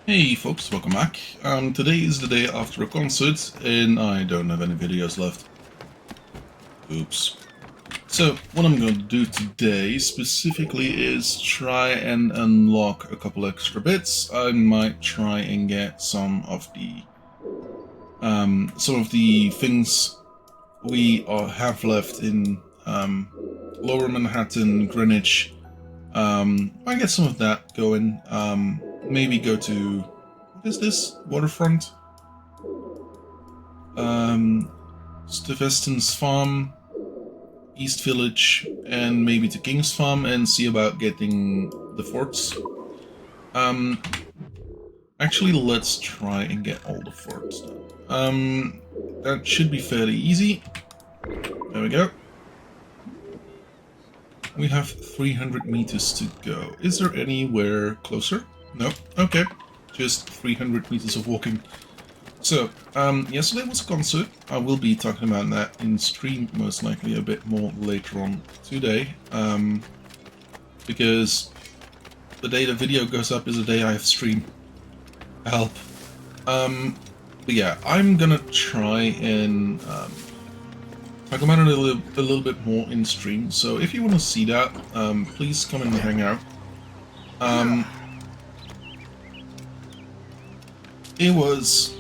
Hey folks, welcome back. Today is the day after a concert and I don't have any videos left. Oops. So what I'm going to do today specifically is try and unlock a couple extra bits. I might try and get some of the things we have left in Lower Manhattan, Greenwich. I get some of that going. Maybe go to, what is this? Waterfront? Stuyvesant's Farm, East Village, and maybe to King's Farm and see about getting the forts. Actually, let's try and get all the forts done. That should be fairly easy. There we go. We have 300 meters to go. Is there anywhere closer? No? Okay. Just 300 meters of walking. So, yesterday was a concert. I will be talking about that in stream, most likely a bit more later on today. Because the day the video goes up is the day I have stream. Help. But yeah, I'm gonna try and talk about it a little bit more in stream. So if you want to see that, please come and hang out. It was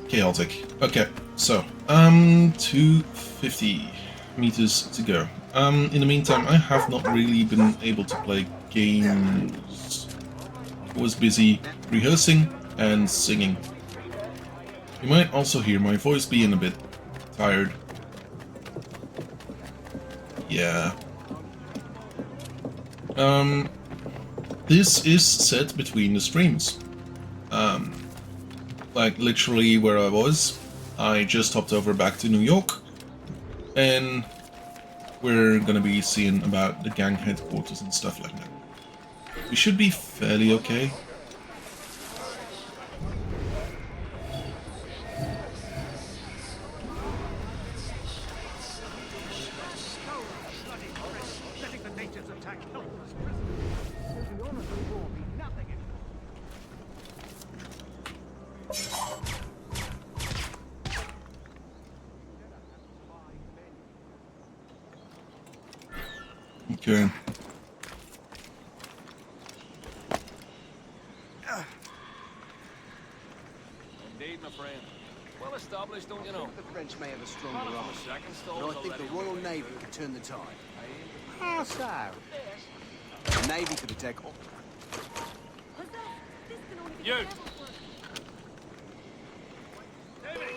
chaotic. Okay, so 250 meters to go. In the meantime, I have not really been able to play games. I was busy rehearsing and singing. You might also hear my voice being a bit tired. Yeah. This is set between the streams. Like literally where I was. I just hopped over back to New York, and we're gonna be seeing about the gang headquarters and stuff like that. We should be fairly okay. Okay. Indeed, my friend. Well established, don't you know? The French may have a stronger Not arm, a second but stalls I think the already. Royal Navy could turn the tide. How so? The Navy could attack all... You! Davy!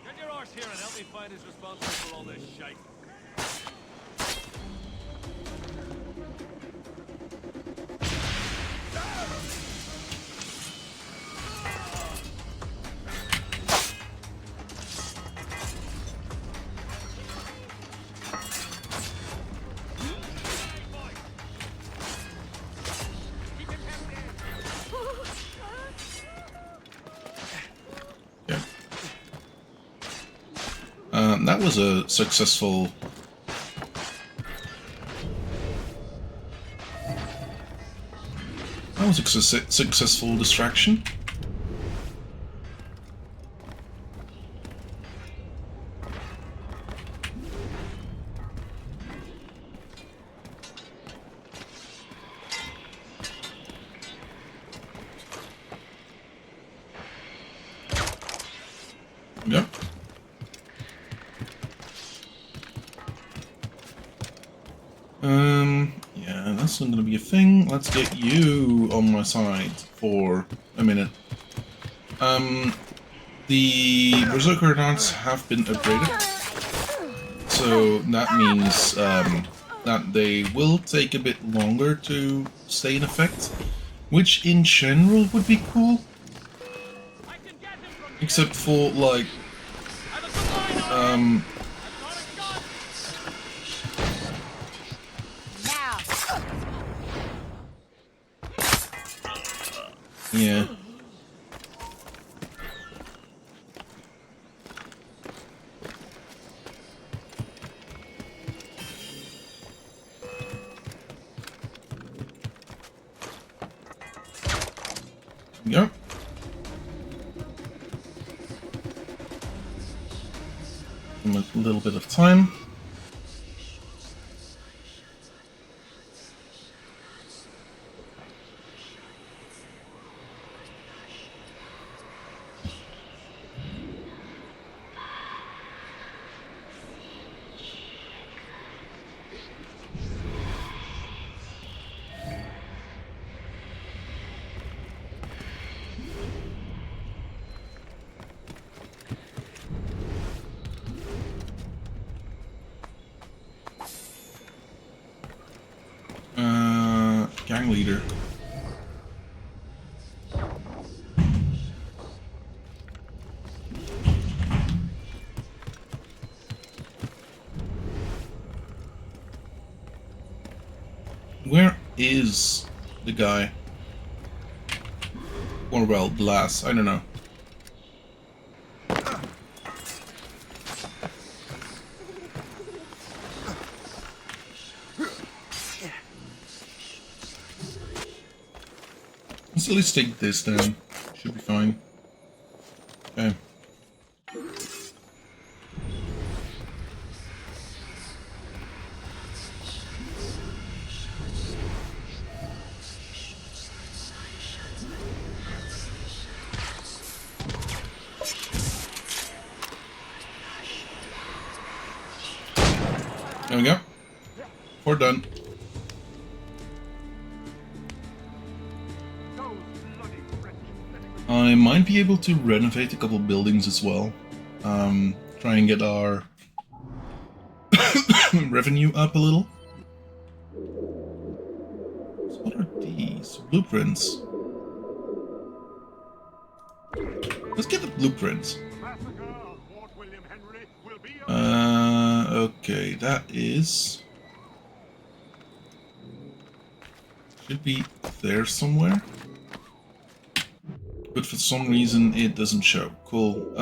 Get your arse here and help me find who's responsible for all this shite. Yeah. That was a successful... That was a successful distraction. Yep. Yeah, that's not gonna be a thing. Let's get you on my side for a minute. The Berserker Knights have been upgraded, so that means that they will take a bit longer to stay in effect, which in general would be cool. Except for, like, yeah. Yep. Give him a little bit of time. Gang leader. Where is the guy? Or well, the lass, I don't know. Let's at least take this then. Should be fine. Okay. There we go. We're done. I might be able to renovate a couple buildings as well. Try and get our revenue up a little. So what are these? Blueprints. Let's get the blueprints. Okay, that is... should be there somewhere. But for some reason it doesn't show. Cool.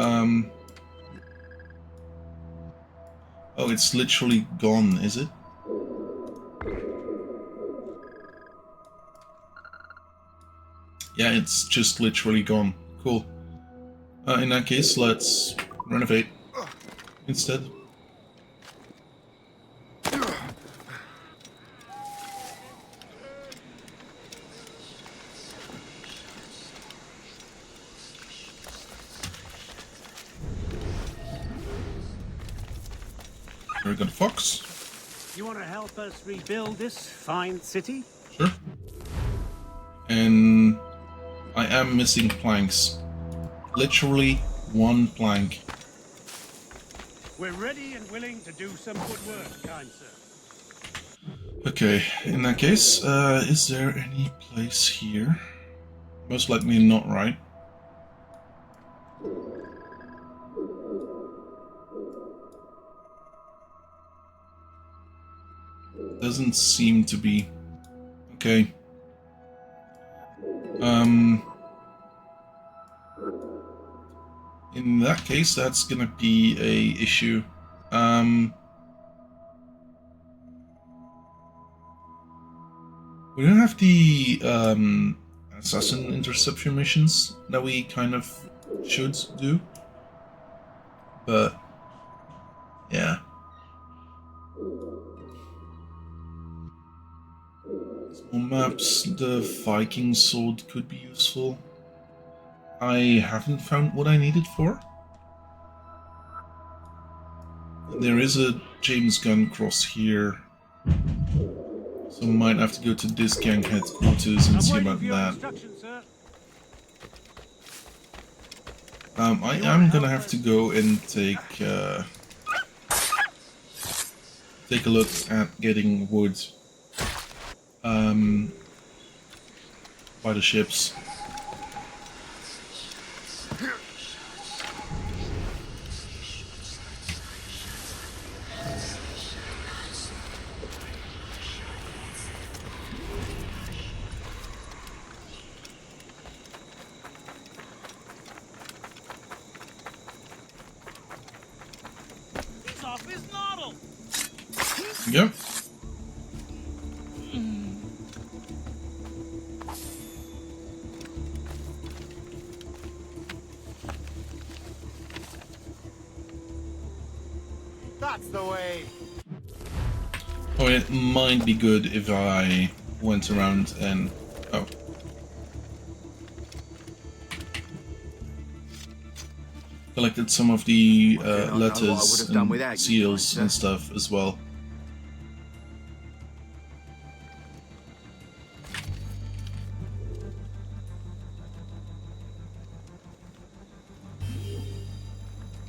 Oh, it's literally gone, is it? Yeah, it's just literally gone. Cool. In that case, let's renovate instead. We got a fox. You want to help us rebuild this fine city? Sure. And I am missing planks. Literally one plank. We're ready and willing to do some good work, kind sir. Okay, in that case, is there any place here? Most likely not, right? Doesn't seem to be. Okay. In that case, that's gonna be a issue. We don't have the assassin interception missions that we kind of should do, but yeah. Small maps, the Viking sword could be useful. I haven't found what I need it for. There is a James gun cross here, so I might have to go to this gang headquarters and see about that. I am gonna have to go and take a look at getting wood by the ships. Yep. That's the way. Oh, it might be good if I went around and... oh. Collected some of the I do not know what I would letters have done and without you, seals kind and sir. stuff as well.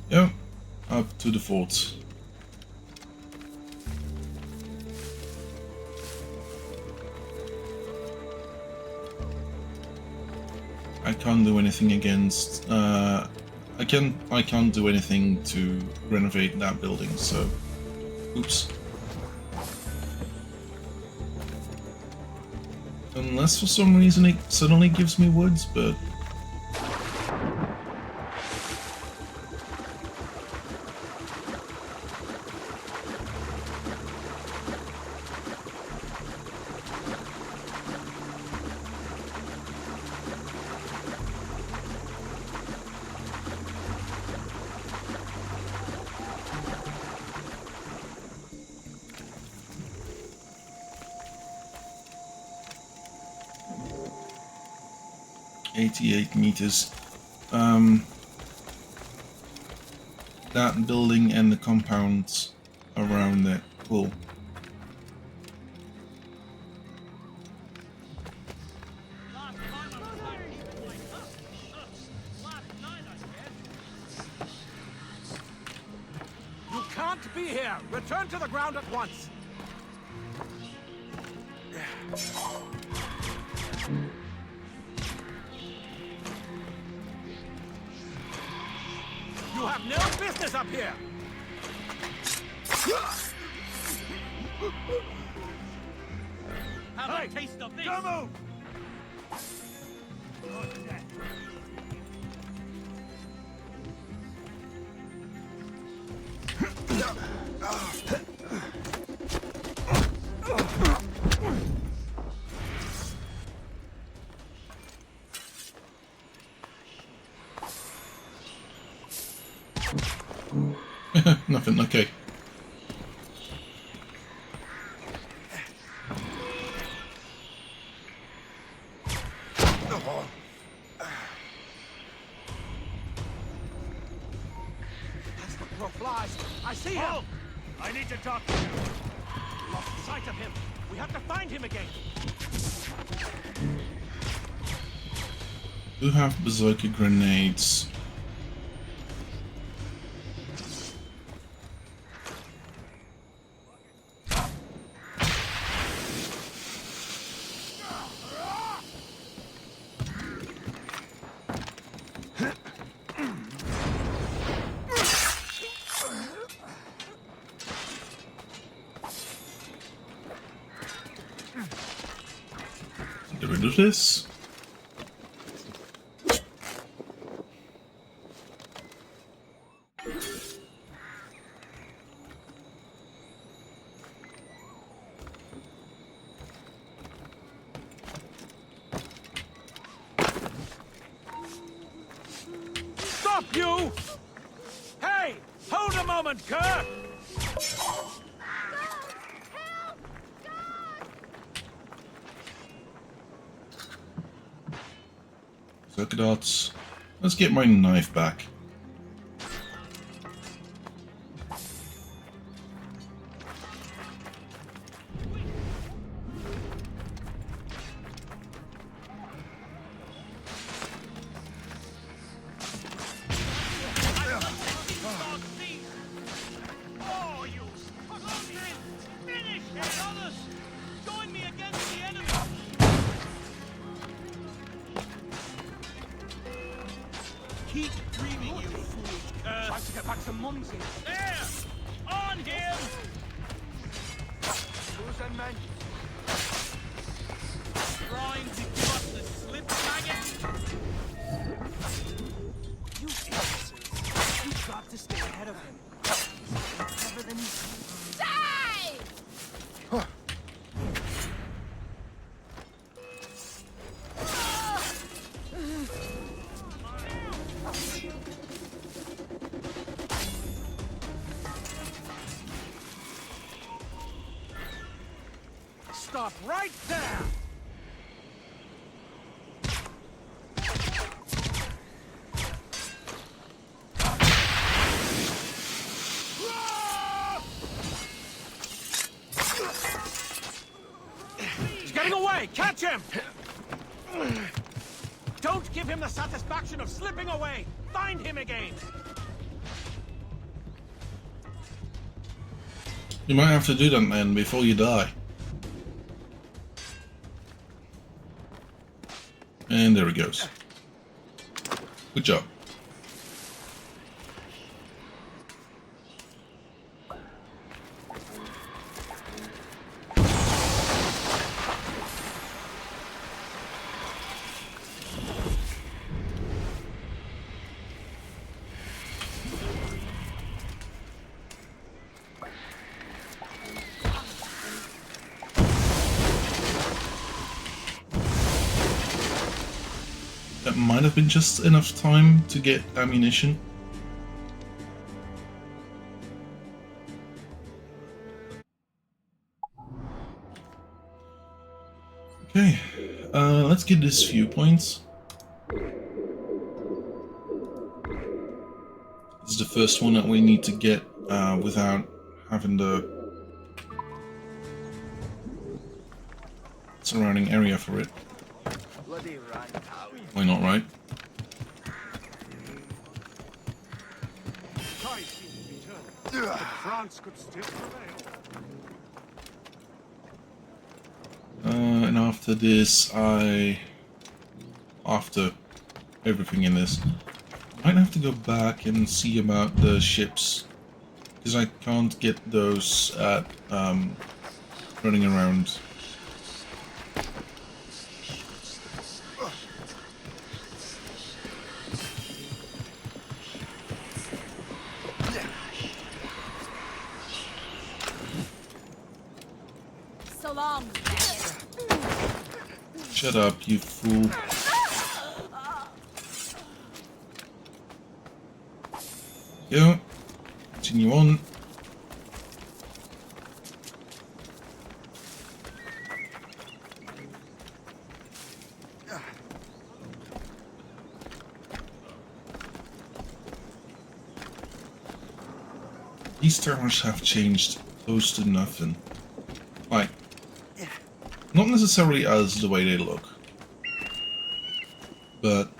Yeah, up to the fort. I can't do anything against. I can't do anything to renovate that building. So, oops. Unless for some reason it suddenly gives me woods, but. $88 meters. That building and the compounds around it. Cool. You can't be here. Return to the ground at once. You have no business up here. Have a taste of this. Don't move! Nothing, okay. That's the crow flies. I see him. Halt! I need to talk to you. Lost sight of him. We have to find him again. Do have berserker grenades. Get rid of this. Stop you! Hey! Hold a moment, Kerr! Berserker darts. Let's get my knife back. Oh, you scoundrel! Finish him, others! Join me against the enemy! Keep dreaming, you foolish curse! Trying to get back some mummies in. There! On him! Losing men. Trying to give us the slip, faggot! You idiots. You've got to stay ahead of him. Clever than you. Die! stop right there! He's getting away! Catch him! Don't give him the satisfaction of slipping away! Find him again! You might have to do that, man, before you die. And there he goes. Good job. That might have been just enough time to get ammunition. Okay, let's get this viewpoints. This is the first one that we need to get without having the surrounding area for it. Bloody right. Why not, right? Tide seems to be turning. But France could still prevail. And after this, after everything in this, I might have to go back and see about the ships, because I can't get those at running around. So long. Shut up, you fool. Go. Continue on. These towers have changed close to nothing. Like, not necessarily as the way they look, but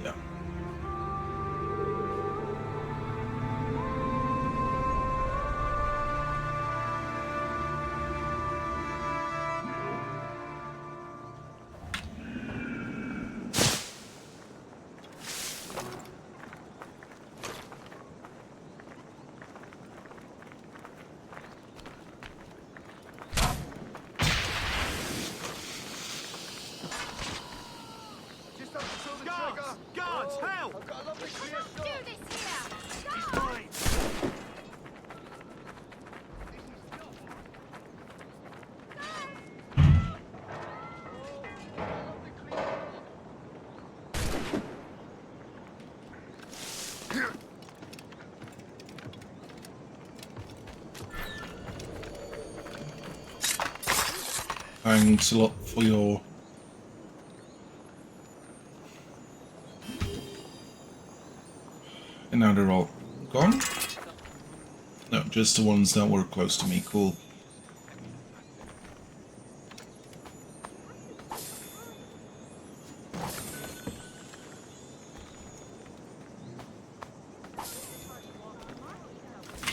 yeah. Guards, help! I've got a lovely clear shot. Do this here. He's mine. Thanks a lot for your... And now they're all gone? No, just the ones that were close to me. Cool.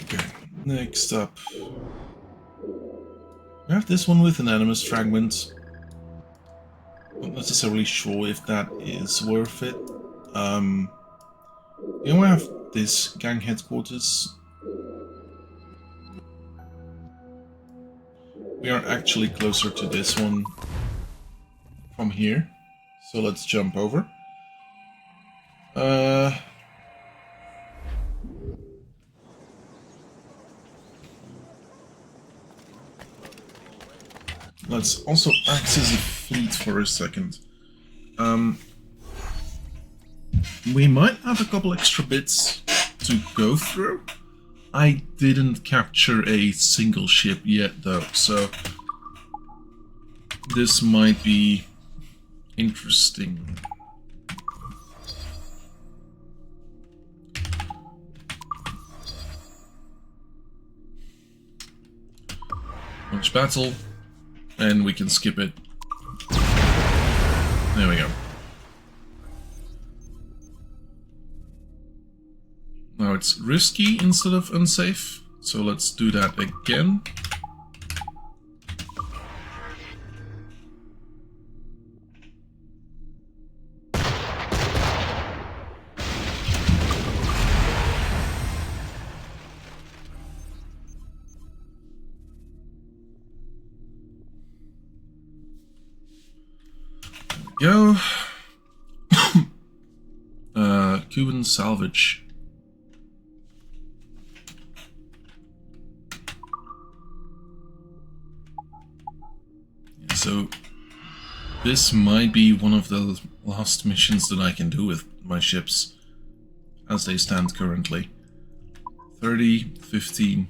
Okay, next up. We have this one with an animus fragment. Not necessarily sure if that is worth it. You know, I have this gang headquarters. We are actually closer to this one from here, so let's jump over. Let's also access the fleet for a second. We might have a couple extra bits to go through. I didn't capture a single ship yet though, so this might be interesting. Launch battle, and we can skip it. There we go. Now it's risky instead of unsafe, so let's do that again. Go. Cuban salvage. So this might be one of the last missions that I can do with my ships as they stand currently. 30, 15.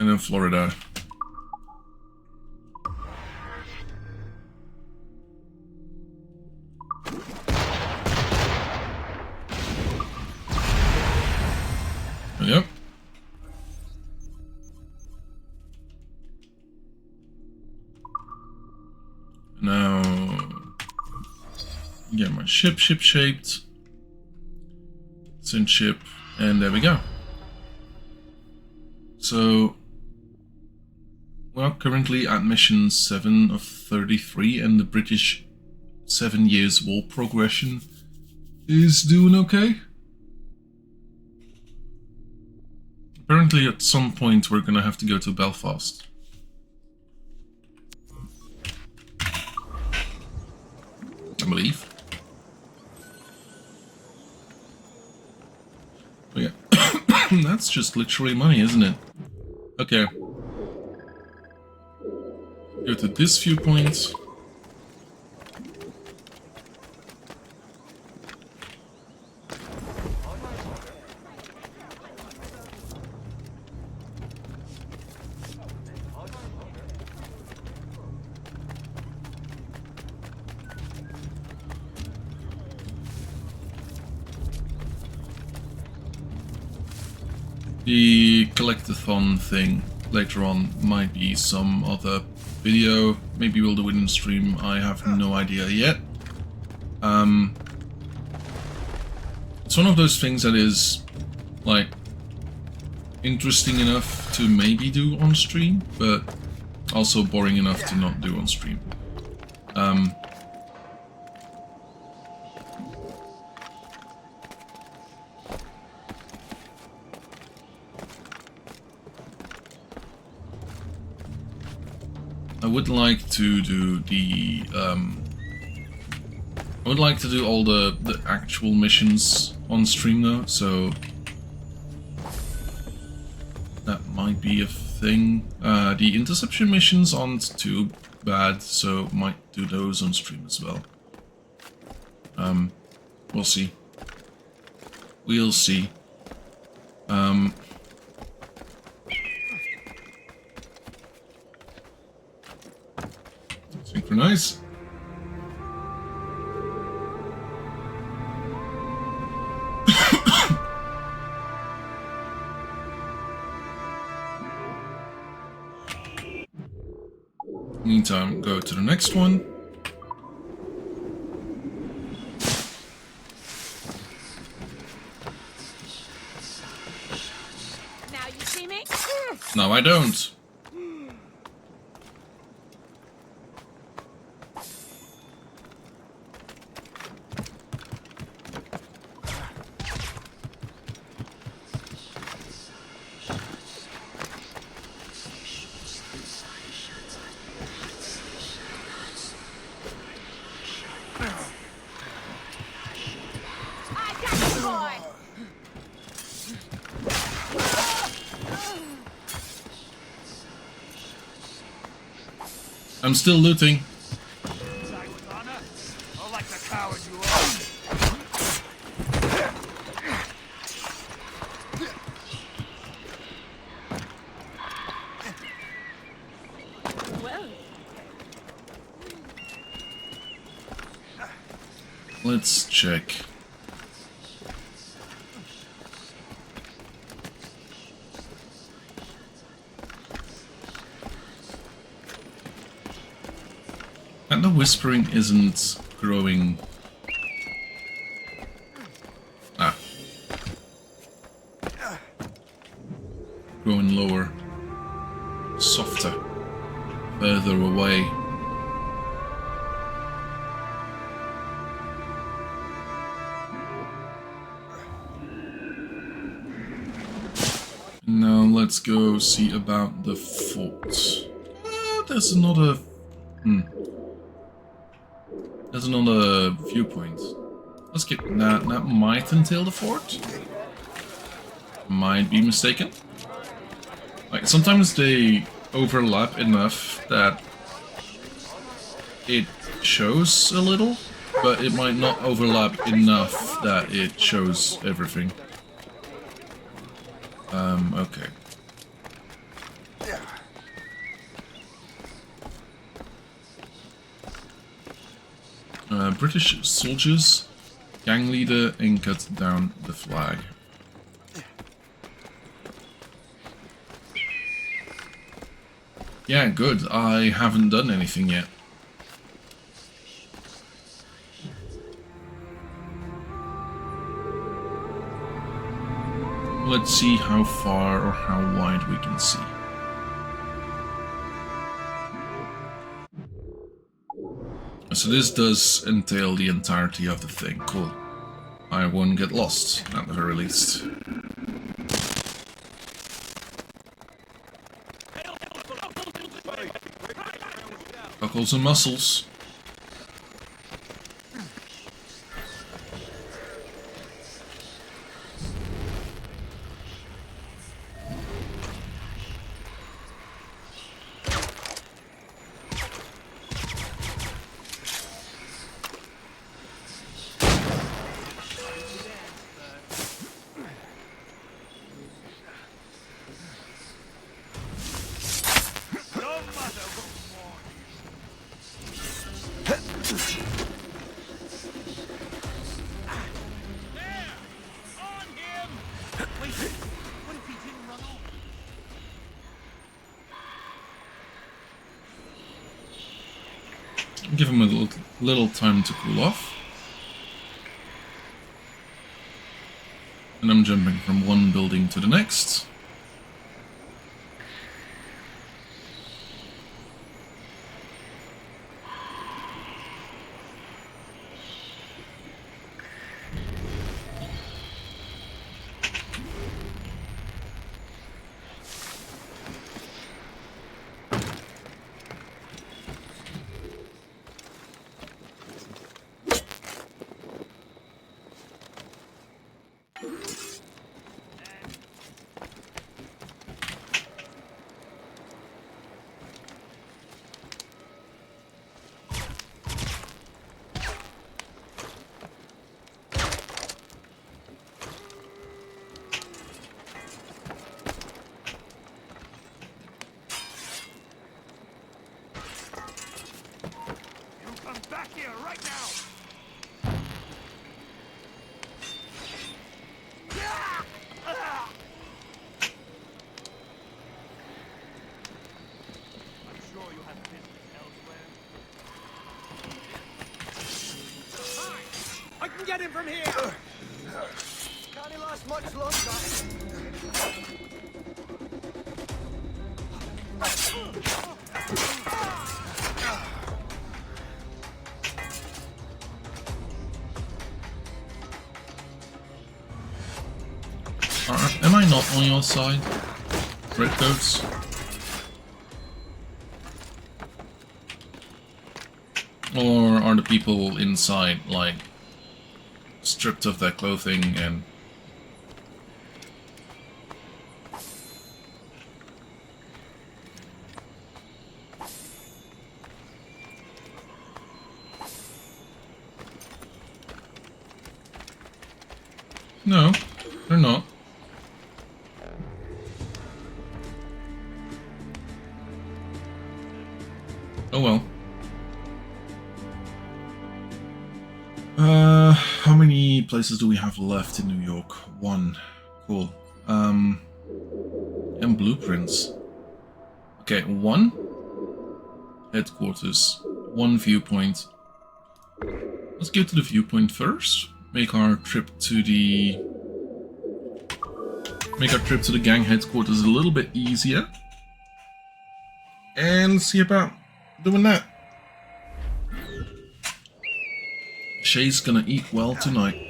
And then Florida. Yep. Now get my ship shaped. Sync ship, and there we go. So we're currently at mission 7 of 33, and the British 7 years war progression is doing okay. Apparently at some point we're gonna have to go to Belfast. I believe. Oh yeah. That's just literally money, isn't it? Okay. Go to this viewpoint. The collectathon thing later on might be some other video. Maybe we'll do it in stream. I have no idea yet. It's one of those things that is like interesting enough to maybe do on stream, but also boring enough to not do on stream. I would like to do the I would like to do all the actual missions on stream though, so that might be a thing. The interception missions aren't too bad, so might do those on stream as well. We'll see. We'll see. Synchronize. Meantime, go to the next one. Now you see me? No, I don't. I'm still looting. Side with honor, or like the coward you are. Well, Let's check. And the whispering isn't growing. Ah. Growing lower. Softer. Further away. Now let's go see about the fort. There's another... There's another viewpoint. Let's get that. That might entail the fort. Might be mistaken. Like, sometimes they overlap enough that it shows a little, but it might not overlap enough that it shows everything. Okay. British soldiers, gang leader, and cut down the flag. Yeah, good. I haven't done anything yet. Let's see how far or how wide we can see. So this does entail the entirety of the thing. Cool. I won't get lost, at the very least. Buckles and muscles. Give him a little time to cool off. And I'm jumping from one building to the next. Back here, right now! I'm sure you have business elsewhere. I can get him from here! Can't last much longer. Am I not on your side, Redcoats? Or are the people inside, like, stripped of their clothing and... No, they're not. Oh well. How many places do we have left in New York? One. Cool. And blueprints. Okay, one. Headquarters. One viewpoint. Let's go to the viewpoint first. Make our trip to the gang headquarters a little bit easier. And see about doing that. Shay's gonna eat well tonight.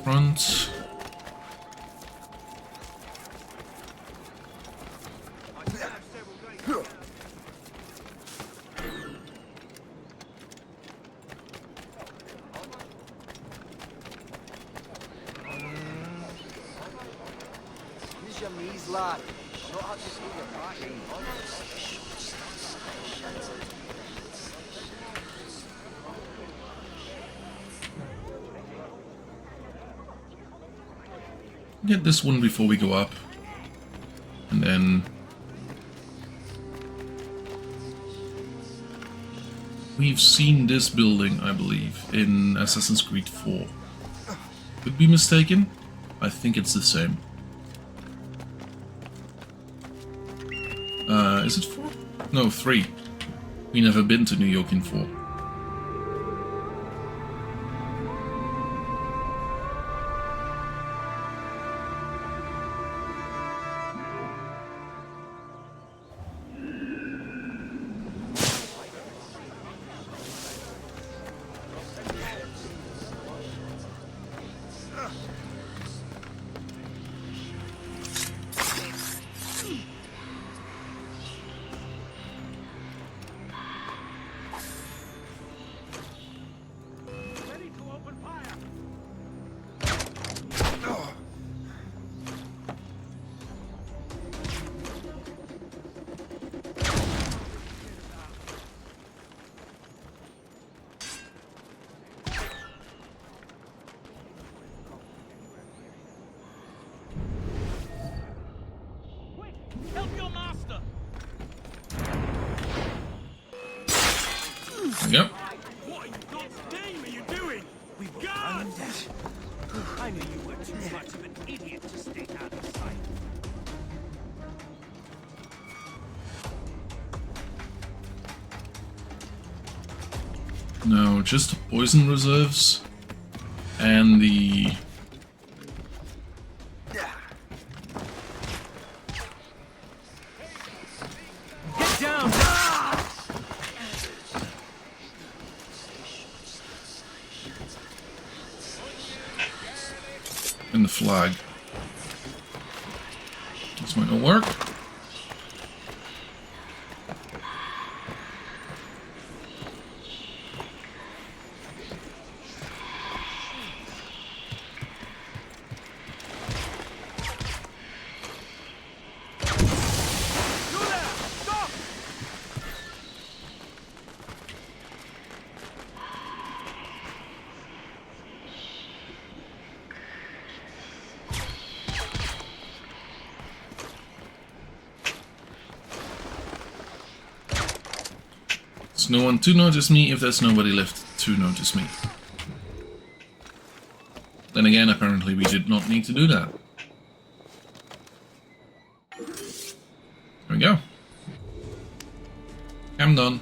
Front. Get this one before we go up, and then we've seen this building, I believe, in Assassin's Creed 4. Could be mistaken. I think it's the same. Is it 4? No, 3. We never been to New York in 4. Help your master! Yep. What in God's name are you doing? We've got I knew you were too much of an idiot to stay out of sight. No, just the poison reserves and the Down! and the flag. This might not work. There's no one to notice me if there's nobody left to notice me. Then again, apparently we did not need to do that. There we go. I'm done.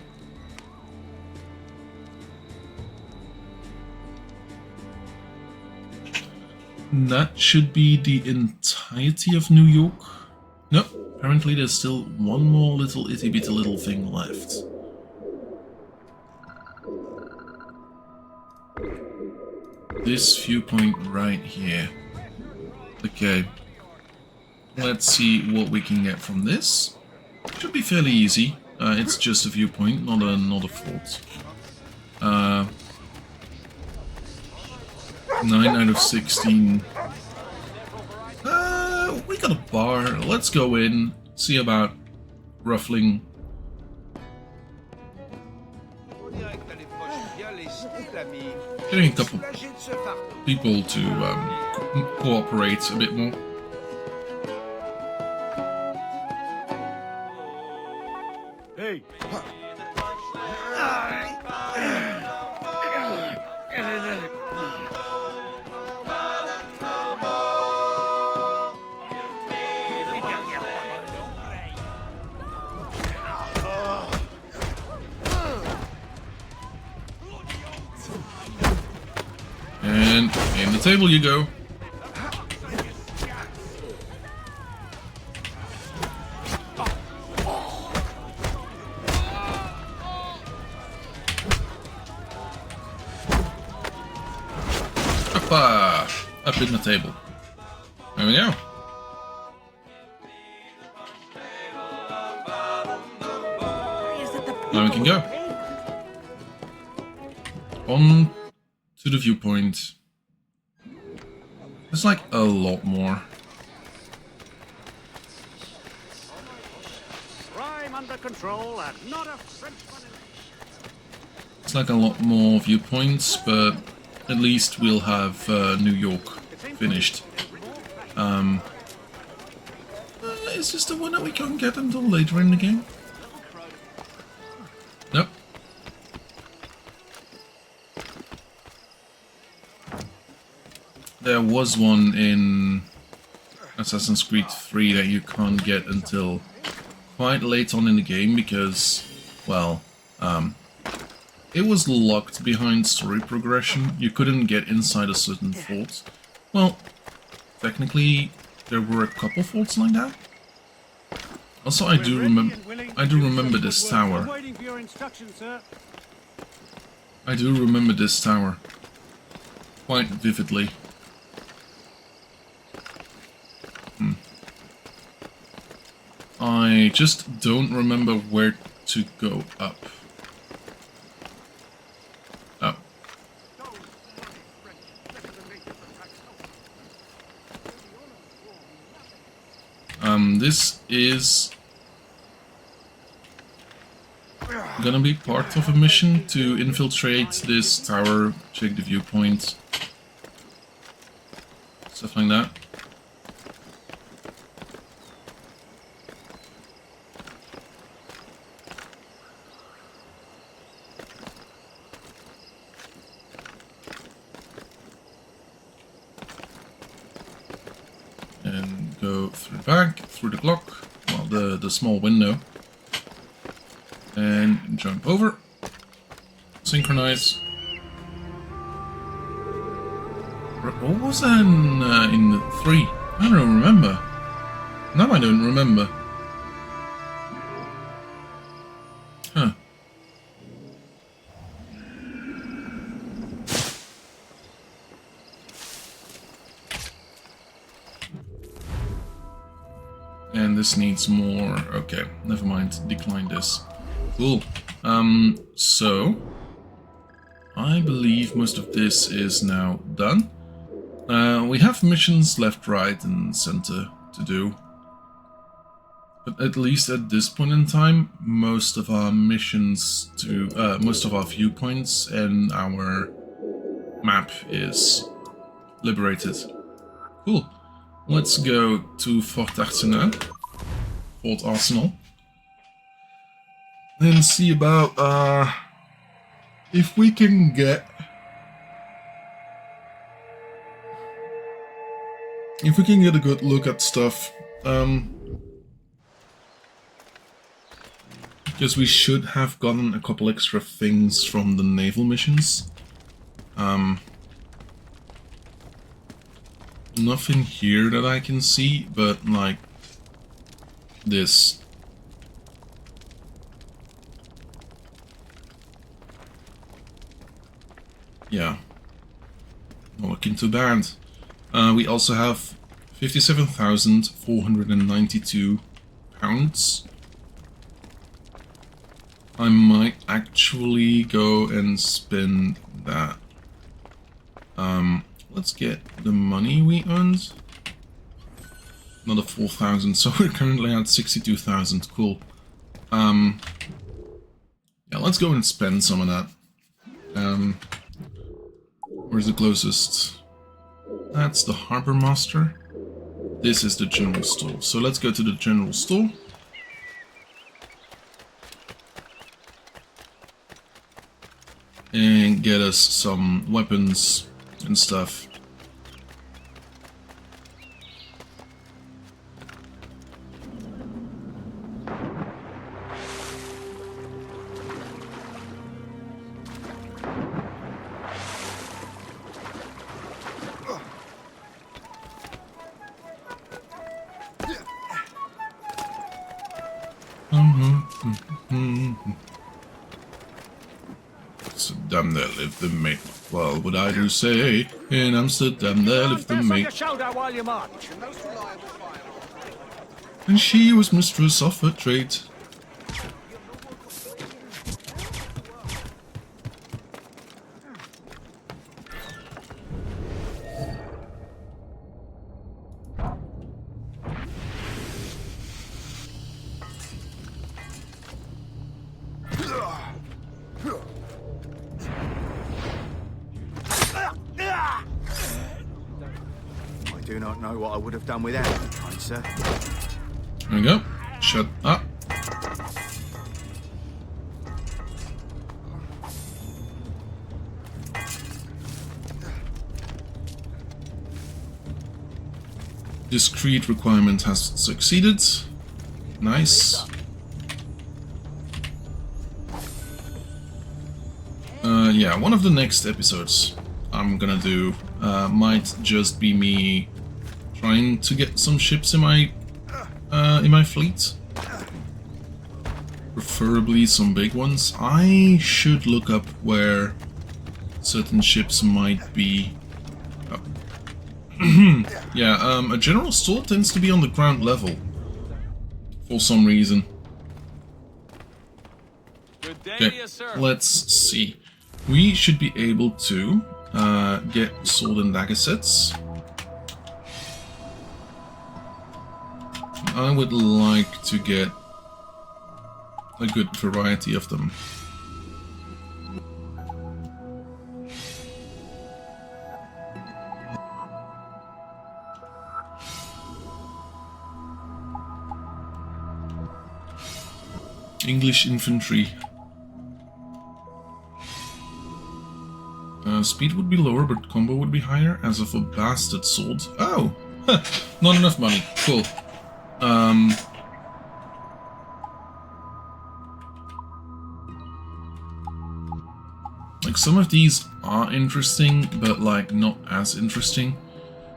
That should be the entirety of New York. No, apparently there's still one more little itty bitty little thing left. This viewpoint right here. Okay. Let's see what we can get from this. Should be fairly easy. It's just a viewpoint, not a fort. 9 out of 16. We got a bar. Let's go in, see about ruffling. Getting a couple people to cooperate a bit more. Hey. And in the table you go. Up in the table. There we go. Now we can go. On to the viewpoint. There's like a lot more. Crime under control and not a Frenchman in... It's like a lot more viewpoints, but at least we'll have New York finished. Is this the one that we can't get until later in the game? Nope. There was one in Assassin's Creed 3 that you can't get until quite late on in the game because, well, it was locked behind story progression. You couldn't get inside a certain fort. Well, technically, there were a couple forts like that. Also, I do remember this tower. Waiting for your instructions, sir. I do remember this tower quite vividly. I just don't remember where to go up. Oh. This is gonna be part of a mission to infiltrate this tower, check the viewpoint, stuff like that. And go through the back, through the clock, well, the small window, and jump over, synchronize. What was that in 3? I don't remember. Now I don't remember. Huh. And this needs more. Okay, never mind. Decline this. Cool. So I believe most of this is now done. We have missions left, right, and center to do. But at least at this point in time, most of our missions to most of our viewpoints and our map is liberated. Cool. Let's go to Fort Arsenal, and see about if we can get a good look at stuff. Because we should have gotten a couple extra things from the naval missions. Nothing here that I can see, but like this. Yeah. Not looking too bad. We also have 57,492 pounds. I might actually go and spend that. let's get the money we earned. Another 4,000, so we're currently at 62,000. Cool. Yeah, let's go and spend some of that. Where's the closest? That's the Harbor Master. This is the general store. So let's go to the general store. And get us some weapons and stuff. Amsterdam, there lived the maid. Well, what I do say, in Amsterdam there lived the maid. And she was mistress of her trade. I do not know what I would have done without you, kind sir. There we go. Shut up. Discrete requirement has succeeded. Nice. Yeah, one of the next episodes I'm gonna do might just be me trying to get some ships in my fleet. Preferably some big ones. I should look up where certain ships might be. Oh. Yeah, a general store tends to be on the ground level for some reason. Good day, Okay, yes, sir. let's see. We should be able to get sword and dagger sets. I would like to get a good variety of them. English infantry. Speed would be lower, but combo would be higher, as of a bastard sword. Oh! Not enough money. Cool. Like, some of these are interesting, but, like, not as interesting.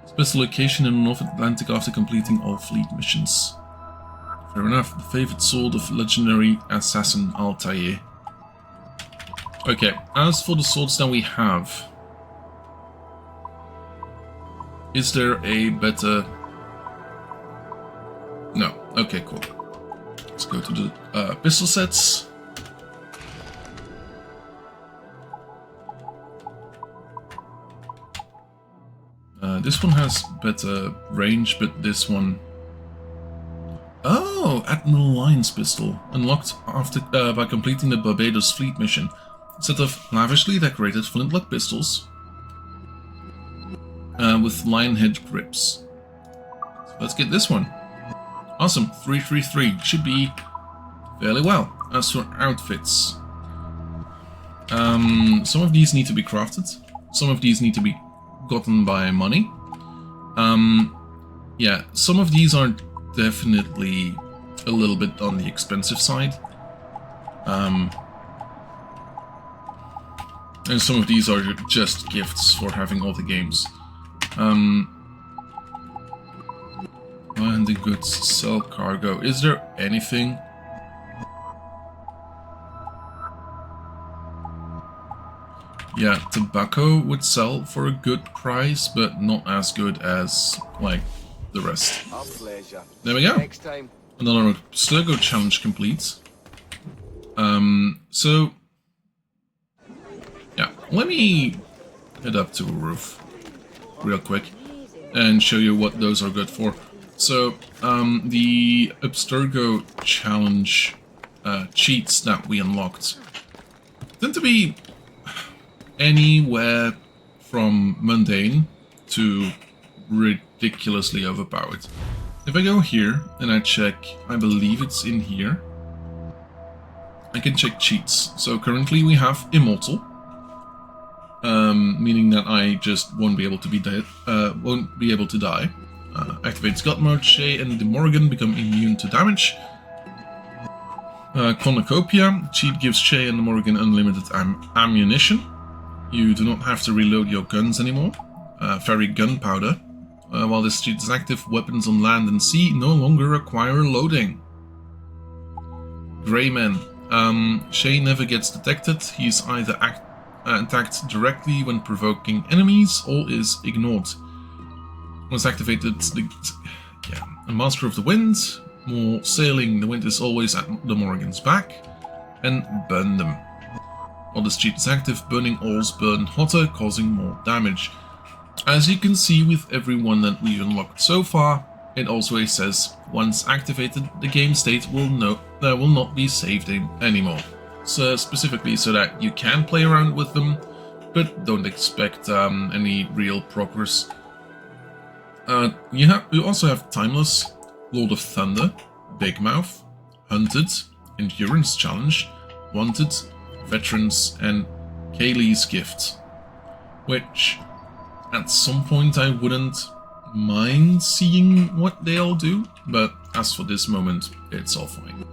Special location in the North Atlantic after completing all fleet missions. Fair enough. The favorite sword of legendary assassin Altair. Okay, as for the swords that we have, is there a better... No. Okay, cool. Let's go to the pistol sets. This one has better range, but this one... Oh! Admiral Lyon's pistol. Unlocked after by completing the Barbados fleet mission. Set of lavishly decorated flintlock pistols with lion head grips. So let's get this one. Awesome, 333 should be fairly well. As for outfits, some of these need to be crafted. Some of these need to be gotten by money. Yeah, some of these are definitely a little bit on the expensive side. And some of these are just gifts for having all the games. And the goods, sell cargo. Is there anything? Yeah, tobacco would sell for a good price, but not as good as, like, the rest. Our pleasure. There we go. Next time. Another Sturgo challenge complete. So... yeah, let me head up to a roof. real quick and show you what those are good for. So, the Abstergo challenge cheats that we unlocked tend to be anywhere from mundane to ridiculously overpowered. If I go here and I check, I believe it's in here, I can check cheats. So currently we have Immortal, meaning that I just won't be able to be dead, won't be able to die. Activates God Mode. Shay and the Morgan become immune to damage. Cornucopia. Cheat gives Shay and the Morgan unlimited ammunition. You do not have to reload your guns anymore. Fairy Gunpowder. While this cheat is active, weapons on land and sea no longer require loading. Greyman. Shay never gets detected. He's either attacked directly when provoking enemies or is ignored. Once activated, a Master of the Wind. More sailing, the wind is always at the Morgan's back. And burn them. While this cheat is active, burning ores burn hotter, causing more damage. As you can see with every one that we've unlocked so far, it also says, once activated, the game state will not be saved anymore. So specifically so that you can play around with them, but don't expect any real progress. You also have Timeless, Lord of Thunder, Big Mouth, Hunted, Endurance Challenge, Wanted, Veterans, and Kaylee's Gift, which at some point I wouldn't mind seeing what they all do, but as for this moment, it's all fine.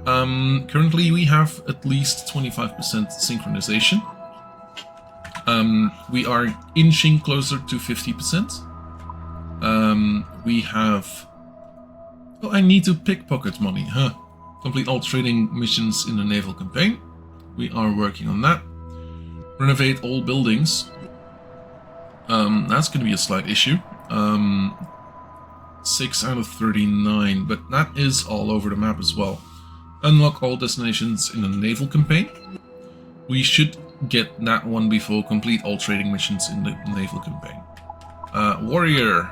Currently we have at least 25% synchronization. We are inching closer to 50%. We have... Oh, I need to pickpocket money, huh? Complete all trading missions in the naval campaign. We are working on that. Renovate all buildings. That's going to be a slight issue. 6 out of 39, but that is all over the map as well. Unlock all destinations in the naval campaign. We should get that one before complete all trading missions in the naval campaign. Warrior.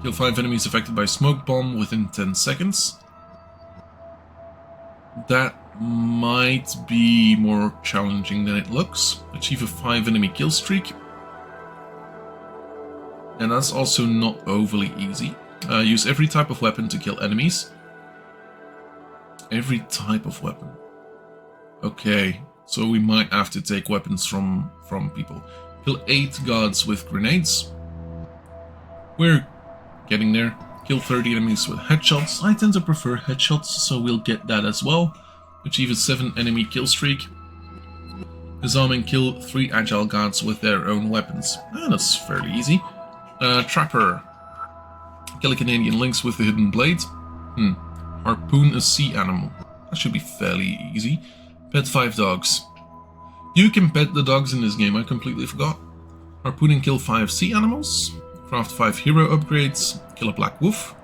Kill 5 enemies affected by smoke bomb within 10 seconds. That might be more challenging than it looks. Achieve a 5 enemy kill streak. And that's also not overly easy. Use every type of weapon to kill enemies. Every type of weapon. Okay, so we might have to take weapons from people. Kill 8 guards with grenades. We're getting there. Kill 30 enemies with headshots. I tend to prefer headshots, so we'll get that as well. Achieve a 7 enemy kill streak. Disarm and kill 3 agile guards with their own weapons. That's fairly easy. Trapper. Kill a Canadian lynx with the hidden blade. Harpoon a sea animal. That should be fairly easy. Pet 5 dogs. You can pet the dogs in this game, I completely forgot. Harpoon and kill 5 sea animals. Craft 5 hero upgrades. Kill a black wolf.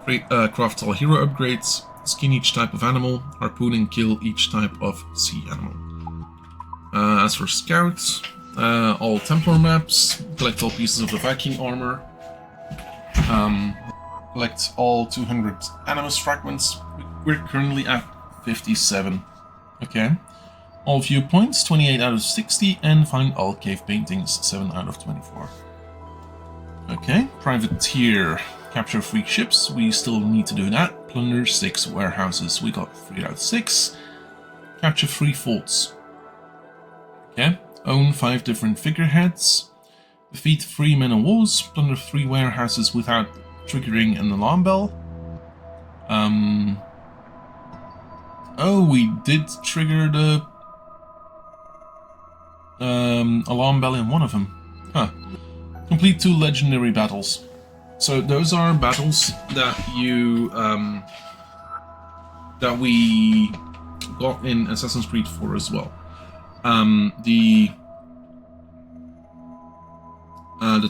Craft all hero upgrades. Skin each type of animal. Harpoon and kill each type of sea animal. As for scouts, all Templar maps. Collect all pieces of the Viking armor. Collect all 200 animus fragments. We're currently at 57. Okay. All viewpoints, 28 out of 60, and find all cave paintings, 7 out of 24. Okay, privateer. Capture 3 ships, we still need to do that. Plunder 6 warehouses, we got 3 out of 6. Capture 3 forts. Okay, own 5 different figureheads. Defeat 3 men of wars, plunder 3 warehouses without triggering an alarm bell. Oh, we did trigger the alarm bell in one of them. Huh. Complete 2 legendary battles. So those are battles that you that we got in Assassin's Creed 4 as well. The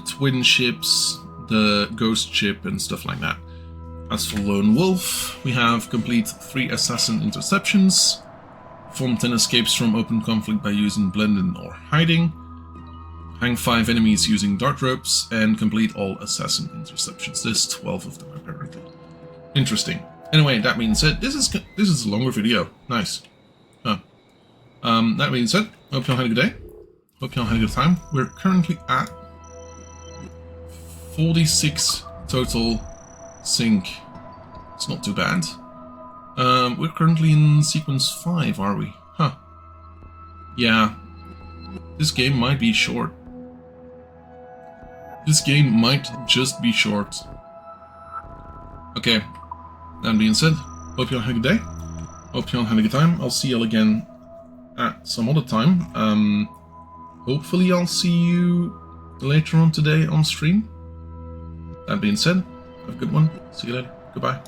twin ships, the ghost ship, and stuff like that. As for Lone Wolf, we have complete 3 assassin interceptions, perform 10 escapes from open conflict by using blending or hiding, hang 5 enemies using dart ropes, and complete all assassin interceptions. There's 12 of them apparently. Interesting. Anyway, that being said, this is a longer video. Nice. Huh. That being said, hope you all had a good day. Hope you all had a good time. We're currently at 46 total sync. It's not too bad. We're currently in sequence 5, are we? Huh. Yeah. This game might be short. This game might just be short. Okay. That being said, hope you all had a good day. Hope you all had a good time. I'll see you all again at some other time. Hopefully I'll see you later on today on stream. That being said, have a good one. See you later. Goodbye.